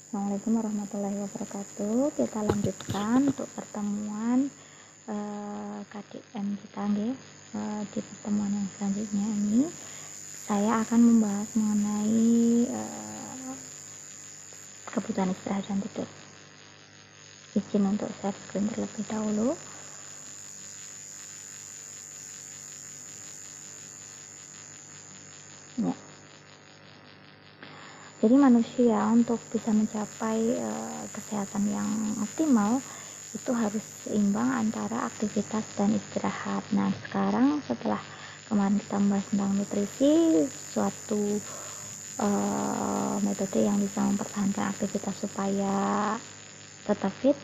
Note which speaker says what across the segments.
Speaker 1: Assalamualaikum warahmatullahi wabarakatuh. Kita lanjutkan untuk pertemuan KDM kita nggih. Di pertemuan yang selanjutnya ini saya akan membahas mengenai kebutuhan istirahat dan tidur. Izin untuk share screen terlebih dahulu. Ya. Jadi manusia untuk bisa mencapai kesehatan yang optimal itu harus seimbang antara aktivitas dan istirahat. Nah, sekarang setelah kemarin kita membahas tentang nutrisi, suatu metode yang bisa mempertahankan aktivitas supaya tetap fit,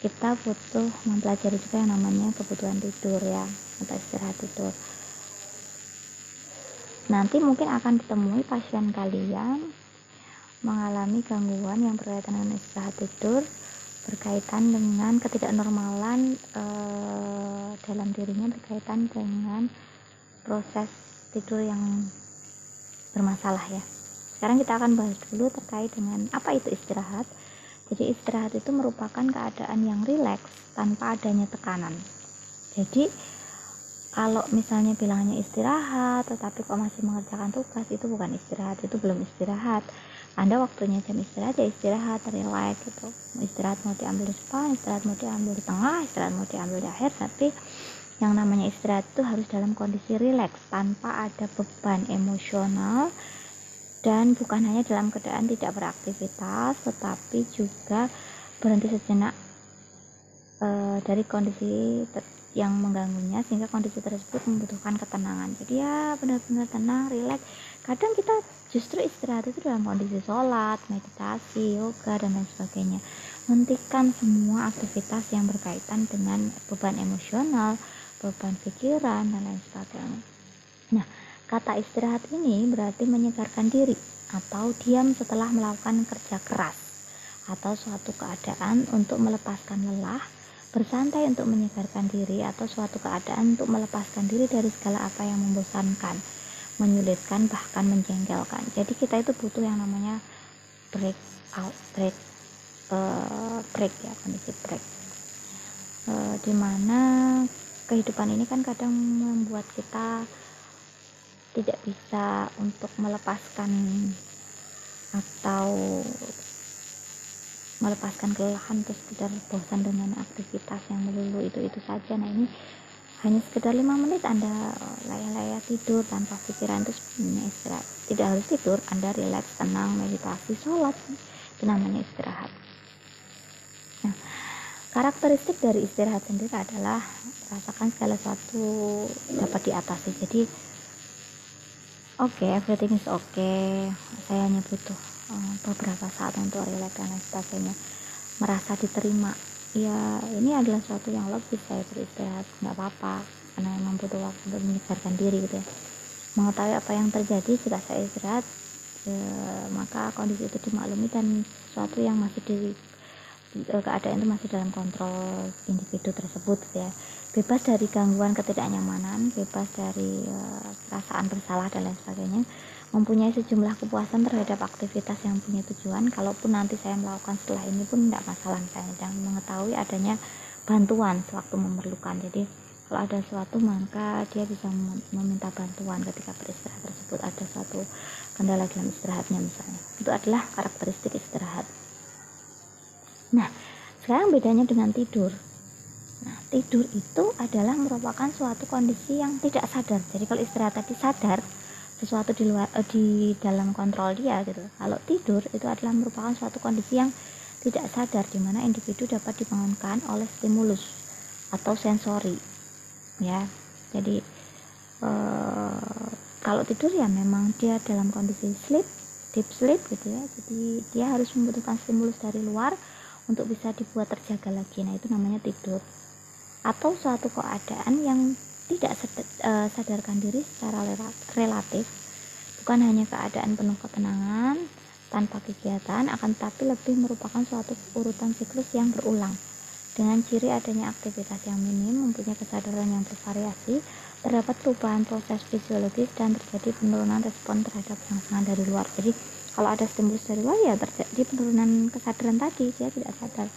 Speaker 1: kita butuh mempelajari juga yang namanya kebutuhan tidur ya, atau istirahat tidur. Nanti mungkin akan ditemui pasien kalian mengalami gangguan yang berkaitan dengan istirahat tidur, berkaitan dengan ketidaknormalan dalam dirinya, berkaitan dengan proses tidur yang bermasalah ya. Sekarang kita akan bahas dulu terkait dengan apa itu istirahat. Jadi istirahat itu merupakan keadaan yang rileks tanpa adanya tekanan. Jadi kalau misalnya bilangnya istirahat tetapi kok masih mengerjakan tugas, itu bukan istirahat, itu belum istirahat. Anda waktunya jam istirahat ya istirahat, relax gitu. Istirahat mau diambil di depan, istirahat mau diambil di tengah, istirahat mau diambil di akhir, tapi yang namanya istirahat itu harus dalam kondisi rileks tanpa ada beban emosional, dan bukan hanya dalam keadaan tidak beraktivitas tetapi juga berhenti sejenak dari kondisi yang mengganggunya, sehingga kondisi tersebut membutuhkan ketenangan. Jadi ya benar-benar tenang, rileks. Kadang kita justru istirahat itu dalam kondisi sholat, meditasi, yoga, dan lain sebagainya. Hentikan semua aktivitas yang berkaitan dengan beban emosional, beban pikiran, dan lain sebagainya. Nah, kata istirahat ini berarti menyegarkan diri atau diam setelah melakukan kerja keras, atau suatu keadaan untuk melepaskan lelah, bersantai untuk menyegarkan diri, atau suatu keadaan untuk melepaskan diri dari segala apa yang membosankan, menyulitkan, bahkan menjengkelkan. Jadi kita itu butuh yang namanya break ya, kondisi break, dimana kehidupan ini kan kadang membuat kita tidak bisa untuk melepaskan atau melepaskan kelelahan, terus sekedar bosan dengan aktivitas yang melulu itu saja. Nah, ini hanya sekedar 5 menit Anda layak-layak tidur tanpa pikiran, itu sebenarnya istirahat. Tidak harus tidur, Anda rileks, tenang, meditasi, sholat, itu namanya istirahat. Nah, karakteristik dari istirahat sendiri adalah rasakan segala sesuatu dapat diatasi. Jadi everything is okay, saya hanya butuh beberapa saat untuk rileks dan lain sebagainya, merasa diterima. Ya, ini adalah suatu yang logis, saya beristirahat nggak apa-apa karena memang butuh waktu untuk menyegarkan diri gitu ya. Mengetahui apa yang terjadi jika saya istirahat, maka kondisi itu dimaklumi dan sesuatu yang masih keadaan itu masih dalam kontrol individu tersebut gitu ya. Bebas dari gangguan ketidaknyamanan, bebas dari perasaan bersalah dan lain sebagainya, mempunyai sejumlah kepuasan terhadap aktivitas yang punya tujuan. Kalaupun nanti saya melakukan setelah ini pun tidak masalah, misalnya, dan mengetahui adanya bantuan sewaktu memerlukan. Jadi kalau ada sesuatu maka dia bisa meminta bantuan ketika beristirahat tersebut, ada suatu kendala dalam istirahatnya misalnya. Itu adalah karakteristik istirahat. Nah, sekarang bedanya dengan tidur. Nah, tidur itu adalah merupakan suatu kondisi yang tidak sadar. Jadi kalau istirahat tadi sadar, sesuatu di luar di dalam kontrol dia gitu. Kalau tidur itu adalah merupakan suatu kondisi yang tidak sadar, di mana individu dapat dibangunkan oleh stimulus atau sensori. Ya, jadi kalau tidur ya memang dia dalam kondisi deep sleep gitu ya. Jadi dia harus membutuhkan stimulus dari luar untuk bisa dibuat terjaga lagi. Nah, itu namanya tidur. Atau suatu keadaan yang tidak sadarkan diri secara relatif, bukan hanya keadaan penuh ketenangan tanpa kegiatan, akan tetapi lebih merupakan suatu urutan siklus yang berulang dengan ciri adanya aktivitas yang minim, mempunyai kesadaran yang bervariasi, terdapat perubahan proses fisiologis dan terjadi penurunan respon terhadap rangsangan dari luar. Jadi kalau ada stimulus dari luar ya terjadi penurunan kesadaran tadi, dia tidak sadar,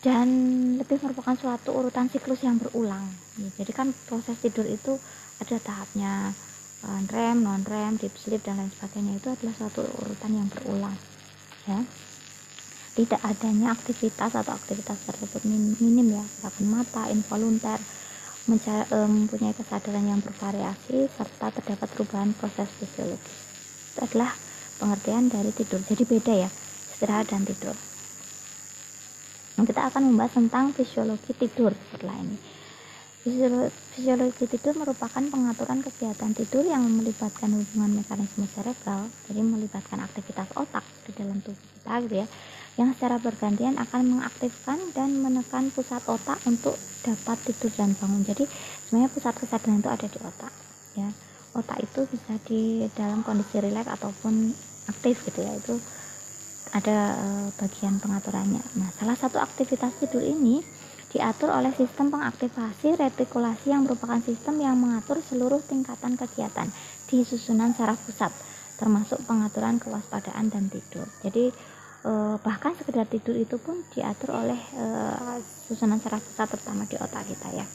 Speaker 1: dan lebih merupakan suatu urutan siklus yang berulang. Jadi kan proses tidur itu ada tahapnya, REM, non-REM, deep sleep dan lain sebagainya, itu adalah suatu urutan yang berulang ya. Tidak adanya aktivitas atau aktivitas tersebut minim ya, gerakan mata, involunter, mempunyai kesadaran yang bervariasi, serta terdapat perubahan proses fisiologis. Itu adalah pengertian dari tidur. Jadi beda ya, istirahat dan tidur. Nah, kita akan membahas tentang fisiologi tidur setelah ini. Fisiologi tidur merupakan pengaturan kegiatan tidur yang melibatkan hubungan mekanisme cerebral, jadi melibatkan aktivitas otak di dalam tubuh kita gitu ya, yang secara bergantian akan mengaktifkan dan menekan pusat otak untuk dapat tidur dan bangun. Jadi sebenarnya pusat kesadaran itu ada di otak ya. Otak itu bisa di dalam kondisi rileks ataupun aktif gitu ya, itu ada bagian pengaturannya. Nah, salah satu aktivitas tidur ini diatur oleh sistem pengaktifasi retikulasi yang merupakan sistem yang mengatur seluruh tingkatan kegiatan di susunan saraf pusat, termasuk pengaturan kewaspadaan dan tidur. Jadi bahkan sekedar tidur itu pun diatur oleh susunan saraf pusat, terutama di otak kita ya.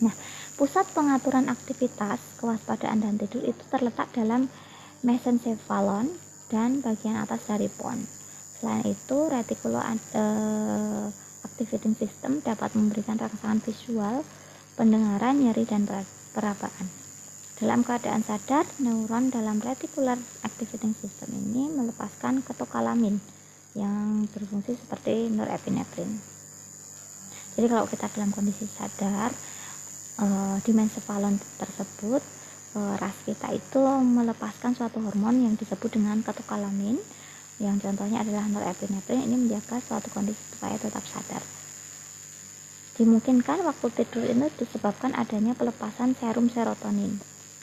Speaker 1: Nah, pusat pengaturan aktivitas kewaspadaan dan tidur itu terletak dalam mesencephalon dan bagian atas dari pons. Selain itu, reticular activating system dapat memberikan rangsangan visual, pendengaran, nyeri, dan perabaan. Dalam keadaan sadar, neuron dalam reticular activating system ini melepaskan ketokalamin yang berfungsi seperti norepinefrin. Jadi kalau kita dalam kondisi sadar, di mesencephalon tersebut, ras kita itu melepaskan suatu hormon yang disebut dengan ketokalamin, yang contohnya adalah norepinefrin. Ini menjaga suatu kondisi supaya tetap sadar. Dimungkinkan waktu tidur ini disebabkan adanya pelepasan serum serotonin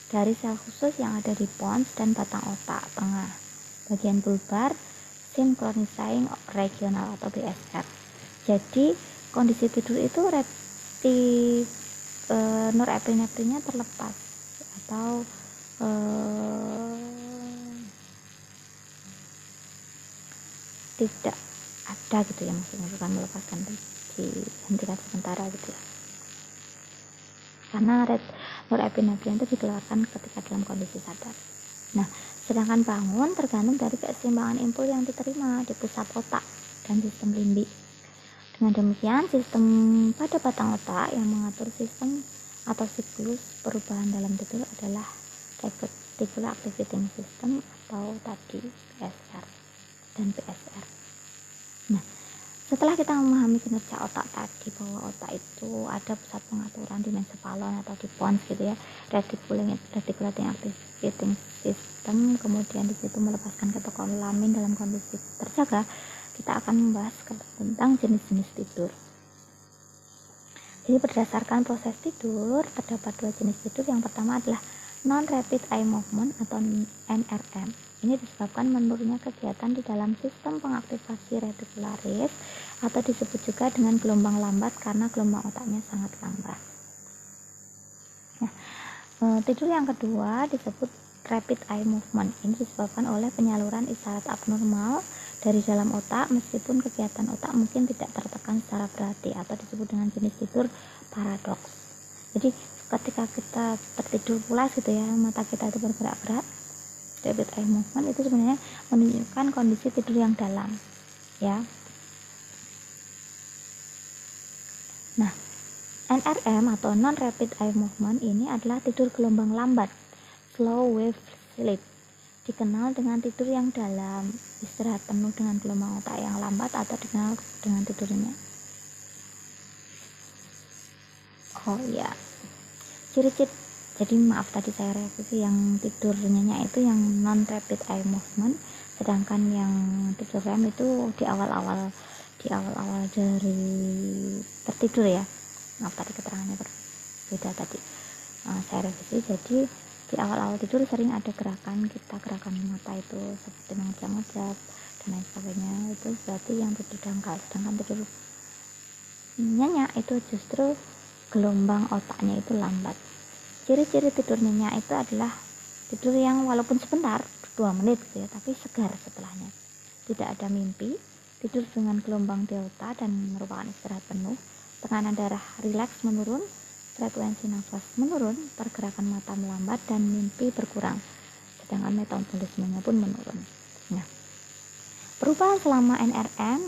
Speaker 1: dari sel khusus yang ada di pons dan batang otak tengah, bagian bulbar synchronizing regional atau BSR. Jadi kondisi tidur itu norepinefrinnya terlepas atau tidak ada gitu ya, maksudnya bukan melepaskan, dihentikan sementara gitu ya, karena norepinefrin itu dikeluarkan ketika dalam kondisi sadar. Nah, sedangkan bangun tergantung dari keseimbangan impuls yang diterima di pusat otak dan sistem limbik. Dengan demikian, sistem pada batang otak yang mengatur sistem atau siklus perubahan dalam tidur adalah reticular activating system atau tadi PSR dan PSR. Nah, setelah kita memahami kinerja otak tadi, bahwa otak itu ada pusat pengaturan di mesencephalon atau di pons gitu ya, reticular activating system, kemudian di situ melepaskan ketokalamin dalam kondisi terjaga, kita akan membahas tentang jenis-jenis tidur. Jadi berdasarkan proses tidur, terdapat dua jenis tidur. Yang pertama adalah non-rapid eye movement atau NRM. Ini disebabkan menurunnya kegiatan di dalam sistem pengaktifasi retikularis, atau disebut juga dengan gelombang lambat karena gelombang otaknya sangat lambat. Nah, tidur yang kedua disebut rapid eye movement. Ini disebabkan oleh penyaluran isyarat abnormal dari dalam otak, meskipun kegiatan otak mungkin tidak tertekan secara berarti, atau disebut dengan jenis tidur paradoks. Jadi ketika kita tertidur pulas gitu ya, mata kita itu bergerak-gerak, rapid eye movement itu sebenarnya menunjukkan kondisi tidur yang dalam ya. Nah, NRM atau non rapid eye movement ini adalah tidur gelombang lambat, slow wave sleep. Dikenal dengan tidur yang dalam, istirahat penuh dengan gelombang otak yang lambat, atau dikenal dengan tidurnya. Oh ya, ciri-ciri, jadi maaf tadi saya revisi, yang tidurnya itu yang non rapid eye movement, sedangkan yang tidur REM itu di awal-awal dari tertidur ya. Maaf tadi keterangannya berbeda tadi, saya revisi. Jadi di awal-awal tidur sering ada gerakan mata itu seperti mengejap-ngejap dan lain sebagainya, itu berarti yang tidur dangkal. Sedangkan tidur nyenyak itu justru gelombang otaknya itu lambat. Ciri-ciri tidur nyenyak itu adalah tidur yang walaupun sebentar 2 menit gitu ya, tapi segar setelahnya. Tidak ada mimpi, tidur dengan gelombang delta dan merupakan istirahat penuh, tekanan darah rileks menurun, frekuensi nafas menurun, pergerakan mata melambat, dan mimpi berkurang, sedangkan metabolismenya pun menurun. Nah, perubahan selama NRM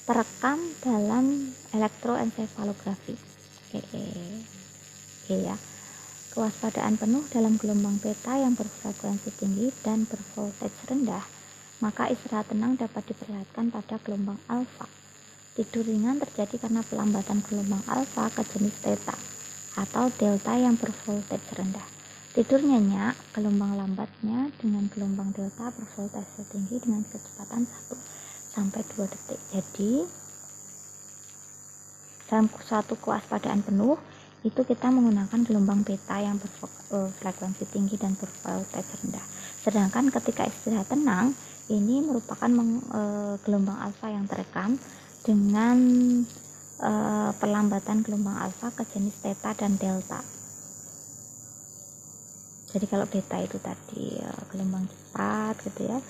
Speaker 1: terekam dalam elektroensefalografi EEG ya. Kewaspadaan penuh dalam gelombang beta yang berfrekuensi tinggi dan bervoltage rendah, maka istirahat tenang dapat diperlihatkan pada gelombang alfa. Tidur ringan terjadi karena pelambatan gelombang alfa ke jenis theta atau delta yang bervoltage rendah. Tidur nyenyak, gelombang lambatnya dengan gelombang delta bervoltage tinggi dengan kecepatan 1-2 detik. Jadi dalam suatu kewaspadaan penuh itu kita menggunakan gelombang beta yang berfrekuensi tinggi dan bervoltage rendah. Sedangkan ketika istirahat tenang ini merupakan gelombang alfa yang terekam dengan perlambatan gelombang alfa ke jenis theta dan delta. Jadi kalau beta itu tadi gelombang cepat gitu ya,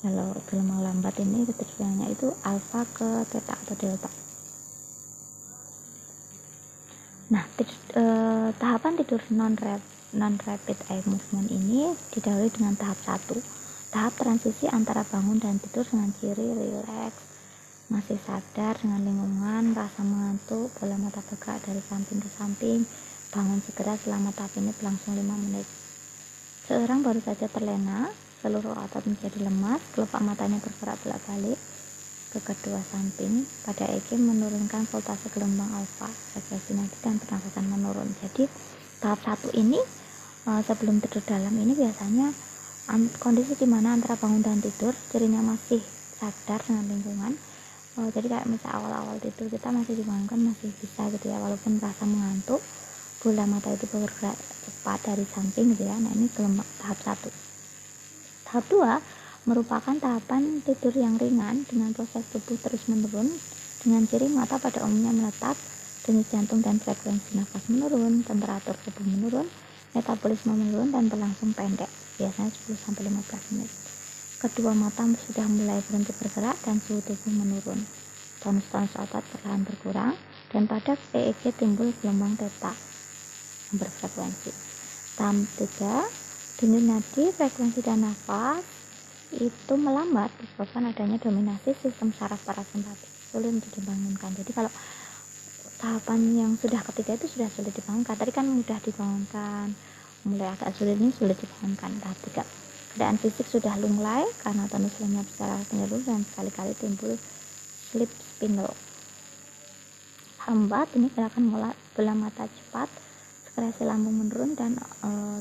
Speaker 1: kalau gelombang lambat ini kecenderungannya itu alfa ke theta atau delta. Nah, tahapan tidur non-rapid eye movement ini didahului dengan tahap 1, tahap transisi antara bangun dan tidur dengan ciri rileks, masih sadar dengan lingkungan, rasa mengantuk, bola mata bergerak dari samping ke samping, bangun segera selama tahap ini berlangsung 5 menit. Seorang baru saja terlena, seluruh otot menjadi lemas, kelopak matanya bergerak bolak-balik ke kedua samping. Pada EEG menurunkan voltase gelombang alfa, frekuensi nadi dan pernafasan menurun. Jadi tahap 1 ini sebelum tidur dalam ini biasanya kondisi dimana antara bangun dan tidur, cirinya masih sadar dengan lingkungan. Jadi kayak misal awal-awal tidur kita masih dibangunkan masih bisa gitu ya, walaupun merasa mengantuk, bola mata itu bergerak cepat dari samping gitu ya. Nah, ini gelombang tahap 1. Tahap 2 merupakan tahapan tidur yang ringan dengan proses tubuh terus menurun dengan ciri mata pada umumnya menetap, denyut jantung dan frekuensi nafas menurun, temperatur tubuh menurun, metabolisme menurun dan berlangsung pendek, biasanya 10-15 menit. Kedua mata sudah mulai berhenti bergerak dan suhu tubuh menurun. Tonus-tonus otot perlahan berkurang dan pada EEG timbul gelombang theta yang berfrekuensi. Tahap 3, denyut nadi, frekuensi dan nafas itu melambat disebabkan adanya dominasi sistem saraf parasimpatik, sulit untuk dibangunkan. Jadi kalau tahapan yang sudah ketiga itu sudah sulit dibangunkan, tadi kan mudah dibangunkan, mulai agak sulit ini sulit dibangunkan. Tahap 3, keadaan fisik sudah lunglai karena tonus lenyap secara menyeluruh dan sekali-kali timbul sleep spindle. Tahap 4 ini gerakan bola mata cepat, sekresi lambung menurun dan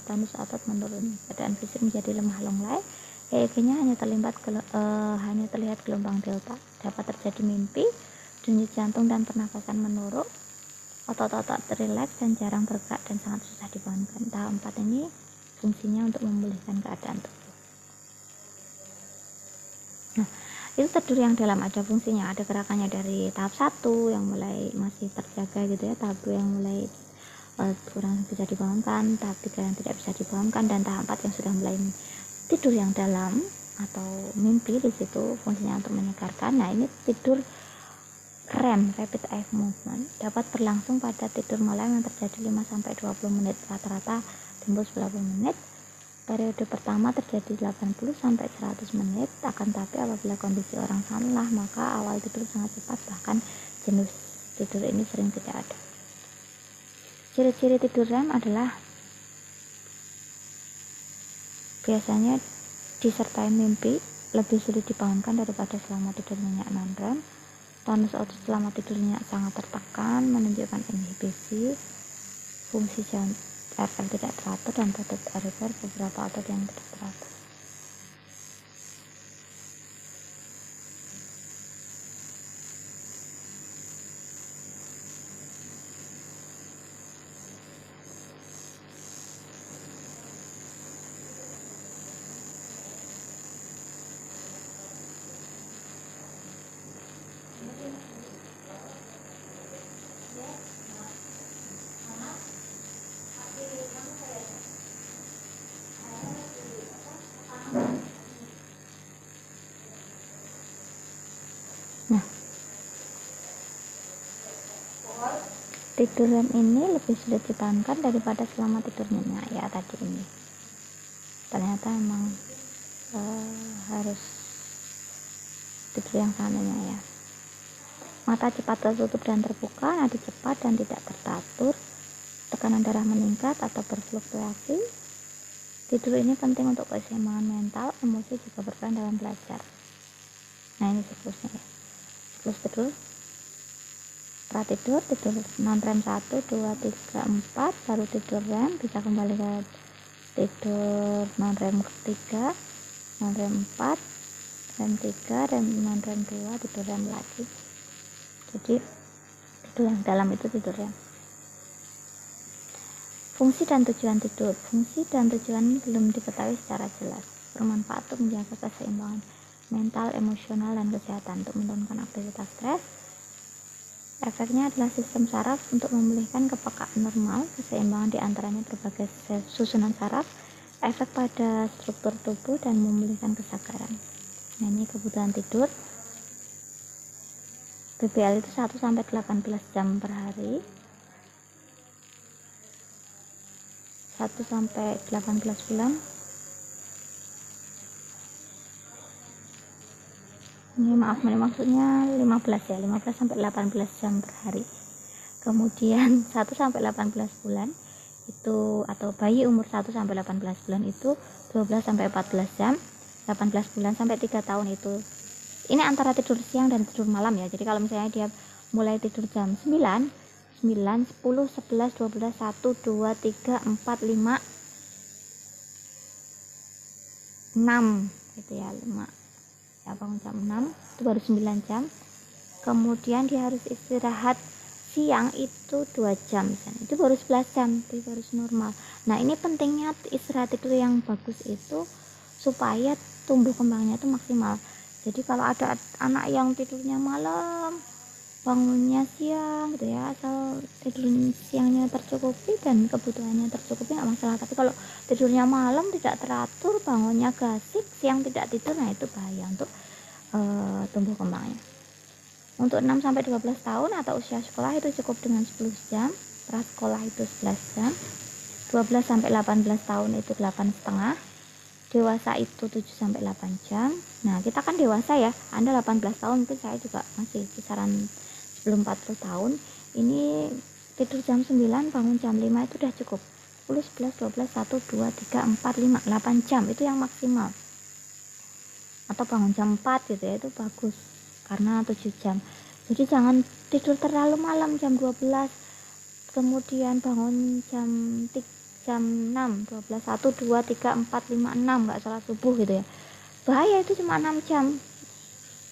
Speaker 1: tonus otot menurun, keadaan fisik menjadi lemah lunglai. EEG-nya hanya terlihat gelombang delta. Dapat terjadi mimpi, denyut jantung dan pernafasan menurun, otot-otot rileks dan jarang bergerak dan sangat susah dibangunkan. Tahap 4 ini fungsinya untuk memulihkan keadaan tubuh. Nah, itu tidur yang dalam ada fungsinya, ada gerakannya dari tahap 1 yang mulai masih terjaga gitu ya, tahap 2 yang mulai kurang bisa dibangunkan, tahap 3 yang tidak bisa dibangunkan, dan tahap 4 yang sudah mulai tidur yang dalam atau mimpi. Di situ fungsinya untuk menyegarkan. Nah, ini tidur REM, Rapid Eye Movement, dapat berlangsung pada tidur malam yang terjadi 5-20 menit, rata-rata timbul 90 menit. Periode pertama terjadi 80-100 menit, akan tapi apabila kondisi orang salah maka awal tidur sangat cepat, bahkan jenis tidur ini sering tidak ada. Ciri-ciri tidur REM adalah biasanya disertai mimpi, lebih sulit dibangunkan daripada selama tidur nyenyak non-REM. Tonus otot selama tidur nyenyak sangat tertekan, menunjukkan inhibisi, fungsi RR tidak teratur, dan otot RR beberapa otot yang tidak teratur. tidur REM ini lebih sulit ditahankan daripada selama tidur nyenyak ya tadi ini. Ternyata emang harus tidur yang sangat nyenyak ya. Mata cepat tertutup dan terbuka, nadi cepat dan tidak teratur, tekanan darah meningkat atau berfluktuasi. Tidur ini penting untuk keseimbangan mental, emosi juga berperan dalam belajar. Nah ini siklusnya ya. Siklus tidur, pratidur, tidur non REM 1, 2, 3, 4, baru tidur REM, bisa kembali ke tidur non REM 3, non REM 4, REM 3, REM non REM 2, tidur REM lagi. Jadi tidur yang dalam itu tidur REM. Fungsi dan tujuan tidur. Fungsi dan tujuan belum diketahui secara jelas. Bermanfaat untuk menjaga keseimbangan mental, emosional, dan kesehatan, untuk menurunkan aktivitas stres. Efeknya adalah sistem saraf untuk memulihkan kepekaan normal, keseimbangan diantaranya berbagai susunan saraf, efek pada struktur tubuh, dan memulihkan kesadaran. Nah ini kebutuhan tidur. BBL itu 1-18 jam per hari. 1-18 bulan. Ini maksudnya 15-18 jam per hari. Kemudian 1-18 bulan itu, atau bayi umur 1-18 bulan itu 12-14 jam. 18 bulan sampai 3 tahun itu ini antara tidur siang dan tidur malam ya. Jadi kalau misalnya dia mulai tidur jam 9, 10, 11, 12, 1, 2, 3, 4, 5, 6 gitu ya, 5 ya, bangun jam 6 itu baru 9 jam. Kemudian dia harus istirahat siang itu 2 jam misalnya, itu baru 11 jam, itu baru normal. Nah ini pentingnya istirahat tidur yang bagus itu supaya tumbuh kembangnya itu maksimal. Jadi kalau ada anak yang tidurnya malam bangunnya siang gitu ya, asal tidur siangnya tercukupi dan kebutuhannya tercukupi nggak masalah. Tapi kalau tidurnya malam tidak teratur, bangunnya gasik, siang tidak tidur, nah itu bahaya untuk tumbuh kembangnya. Untuk 6-12 tahun atau usia sekolah itu cukup dengan 10 jam, prasekolah itu 11 jam, 12-18 tahun itu 8,5, dewasa itu 7-8 jam. Nah kita kan dewasa ya, Anda 18 tahun, mungkin saya juga masih kisaran belum 40 tahun. Ini tidur jam 9, bangun jam 5 itu udah cukup. 10, 11, 12, 1, 2, 3, 4, 5, 8 jam itu yang maksimal. Atau bangun jam 4 gitu ya, itu bagus karena 7 jam. Jadi jangan tidur terlalu malam jam 12 kemudian bangun jam 6, 12, 1, 2, 3, 4, 5, 6 nggak sholat subuh gitu ya. Bahaya, itu cuma 6 jam.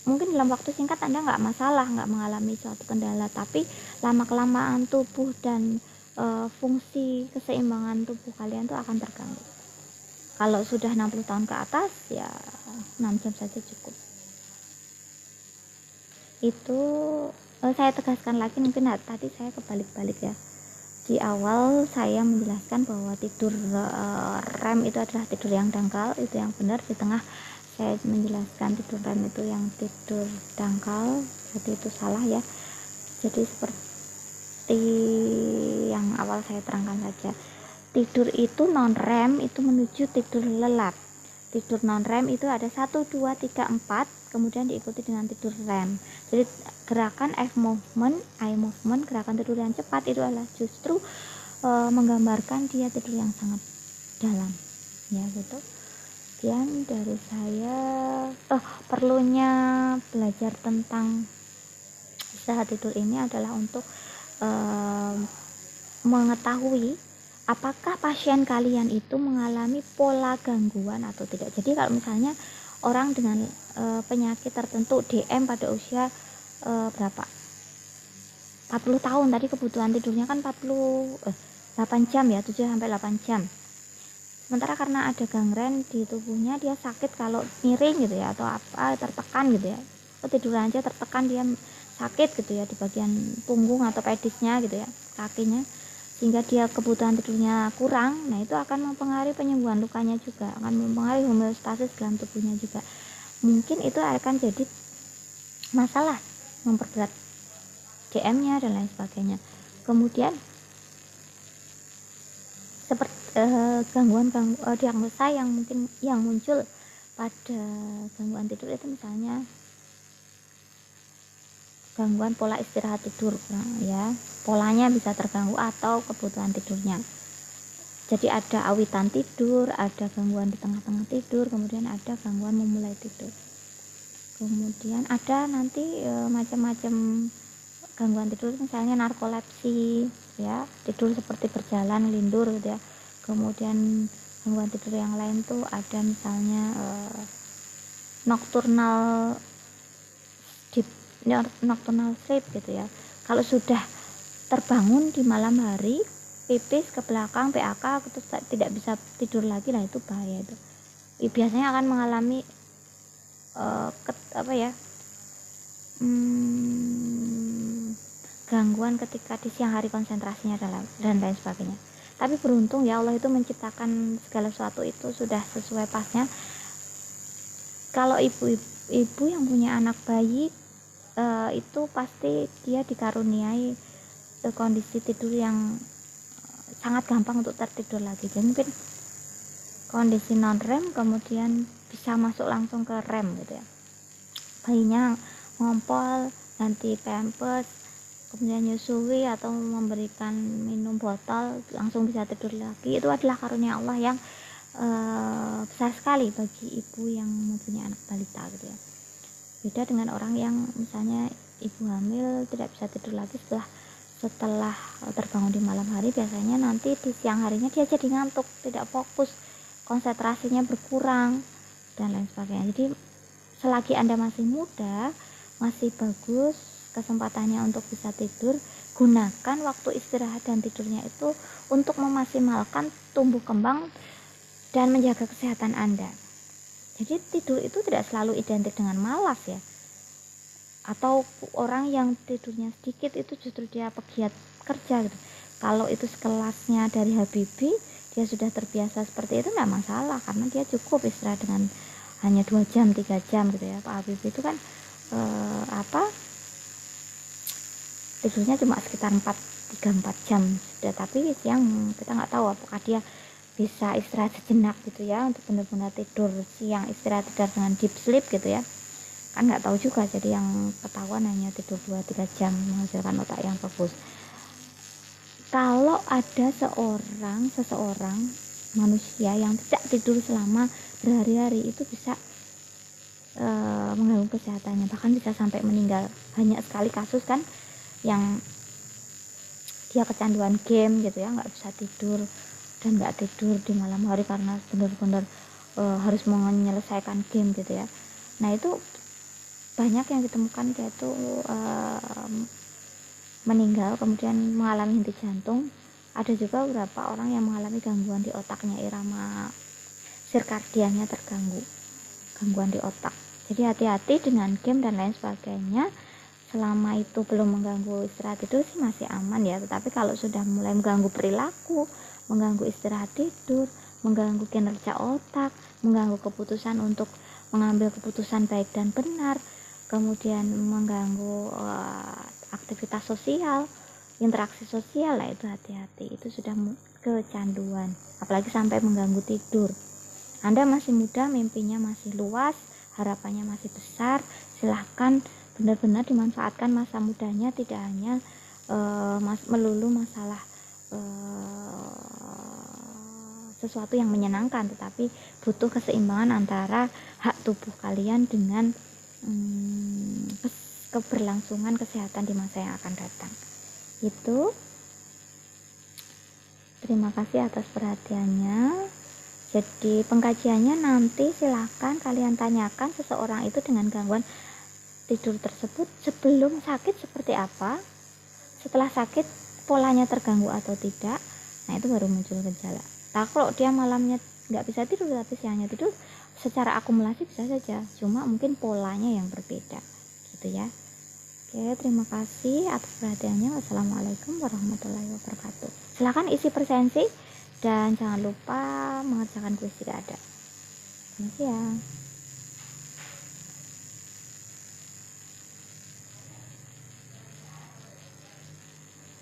Speaker 1: Mungkin dalam waktu singkat Anda nggak masalah, nggak mengalami suatu kendala, tapi lama-kelamaan tubuh dan fungsi keseimbangan tubuh kalian tuh akan terganggu. Kalau sudah 60 tahun ke atas ya 6 jam saja cukup. Itu saya tegaskan lagi, mungkin tadi saya kebalik-balik ya. Di awal saya menjelaskan bahwa tidur REM itu adalah tidur yang dangkal, itu yang benar. Di tengah saya menjelaskan tidur REM itu yang tidur dangkal, jadi itu salah ya. Jadi seperti yang awal saya terangkan saja, tidur itu non REM itu menuju tidur lelap. Tidur non REM itu ada 1, 2, 3, 4, kemudian diikuti dengan tidur REM. Jadi gerakan eye movement, gerakan tidur yang cepat itu adalah justru menggambarkan dia tidur yang sangat dalam ya gitu. Sekian dari saya. Perlunya belajar tentang istirahat tidur ini adalah untuk mengetahui apakah pasien kalian itu mengalami pola gangguan atau tidak. Jadi kalau misalnya orang dengan penyakit tertentu DM pada usia berapa? 40 tahun, tadi kebutuhan tidurnya kan 8 jam ya, 7-8 jam. Sementara karena ada gangren di tubuhnya, dia sakit kalau miring gitu ya, atau apa tertekan gitu ya. Tiduran aja tertekan dia sakit gitu ya di bagian punggung atau pedisnya gitu ya, kakinya, sehingga dia kebutuhan tidurnya kurang. Nah itu akan mempengaruhi penyembuhan lukanya juga, akan mempengaruhi homeostasis dalam tubuhnya juga. Mungkin itu akan jadi masalah, memperberat DM-nya dan lain sebagainya. Kemudian seperti diagnosa yang mungkin yang muncul pada gangguan tidur itu misalnya gangguan pola istirahat tidur, ya, polanya bisa terganggu atau kebutuhan tidurnya. Jadi ada awitan tidur, ada gangguan di tengah-tengah tidur, kemudian ada gangguan memulai tidur. Kemudian ada nanti macam-macam gangguan tidur, misalnya narkolepsi, ya, tidur seperti berjalan lindur gitu ya. Kemudian gangguan tidur yang lain tuh ada misalnya nocturnal sleep gitu ya. Kalau sudah terbangun di malam hari, pipis ke belakang, PAK, terus tidak bisa tidur lagi, lah itu bahaya itu. Biasanya akan mengalami gangguan ketika di siang hari, konsentrasinya dan lain sebagainya. Tapi beruntung ya, Allah itu menciptakan segala sesuatu itu sudah sesuai pasnya. Kalau ibu yang punya anak bayi itu pasti dia dikaruniai kondisi tidur yang sangat gampang untuk tertidur lagi. Jadi mungkin kondisi non REM kemudian bisa masuk langsung ke REM gitu ya. Bayinya ngompol, ganti pampers, kemudian nyusui atau memberikan minum botol, langsung bisa tidur lagi. Itu adalah karunia Allah yang besar sekali bagi ibu yang mempunyai anak balita gitu ya. Beda dengan orang yang misalnya ibu hamil tidak bisa tidur lagi setelah terbangun di malam hari, biasanya nanti di siang harinya dia jadi ngantuk, tidak fokus, konsentrasinya berkurang dan lain sebagainya. Jadi selagi Anda masih muda, masih bagus kesempatannya untuk bisa tidur, gunakan waktu istirahat dan tidurnya itu untuk memaksimalkan tumbuh kembang dan menjaga kesehatan Anda. Jadi tidur itu tidak selalu identik dengan malas ya, atau orang yang tidurnya sedikit itu justru dia pegiat kerja gitu. Kalau itu sekelasnya dari Habibie, dia sudah terbiasa seperti itu, nggak masalah, karena dia cukup istirahat dengan hanya 2 jam 3 jam gitu ya. Pak Habibie itu kan tidurnya cuma sekitar 3-4 jam sudah, tapi siang kita nggak tahu apakah dia bisa istirahat sejenak gitu ya, untuk benar-benar tidur siang, istirahat dengan deep sleep gitu ya, kan nggak tahu juga. Jadi yang ketahuan hanya tidur 2-3 jam menghasilkan otak yang bagus. Kalau ada seseorang manusia yang tidak tidur selama berhari-hari, itu bisa mengganggu kesehatannya, bahkan bisa sampai meninggal. Banyak sekali kasus kan yang dia kecanduan game gitu ya, nggak bisa tidur dan nggak tidur di malam hari karena benar-benar harus menyelesaikan game gitu ya. Nah itu banyak yang ditemukan dia itu meninggal, kemudian mengalami henti jantung. Ada juga beberapa orang yang mengalami gangguan di otaknya, irama sirkadiannya terganggu, gangguan di otak. Jadi hati-hati dengan game dan lain sebagainya. Selama itu belum mengganggu istirahat tidur sih masih aman ya, tetapi kalau sudah mulai mengganggu perilaku, mengganggu istirahat tidur, mengganggu kinerja otak, mengganggu keputusan untuk mengambil keputusan baik dan benar, kemudian mengganggu aktivitas sosial, interaksi sosial, lah itu hati-hati, itu sudah kecanduan, apalagi sampai mengganggu tidur. Anda masih muda, mimpinya masih luas, harapannya masih besar, silahkan benar-benar dimanfaatkan masa mudanya, tidak hanya melulu masalah sesuatu yang menyenangkan, tetapi butuh keseimbangan antara hak tubuh kalian dengan keberlangsungan kesehatan di masa yang akan datang. Itu, terima kasih atas perhatiannya. Jadi pengkajiannya nanti silahkan kalian tanyakan seseorang itu dengan gangguan tidur tersebut sebelum sakit seperti apa, setelah sakit polanya terganggu atau tidak. Nah itu baru muncul gejala. Nah kalau dia malamnya nggak bisa tidur tapi siangnya tidur, secara akumulasi bisa saja, cuma mungkin polanya yang berbeda gitu ya. Oke, terima kasih atas perhatiannya. Wassalamualaikum warahmatullahi wabarakatuh. Silahkan isi presensi dan jangan lupa mengerjakan kuis jika ada. Terima kasih ya.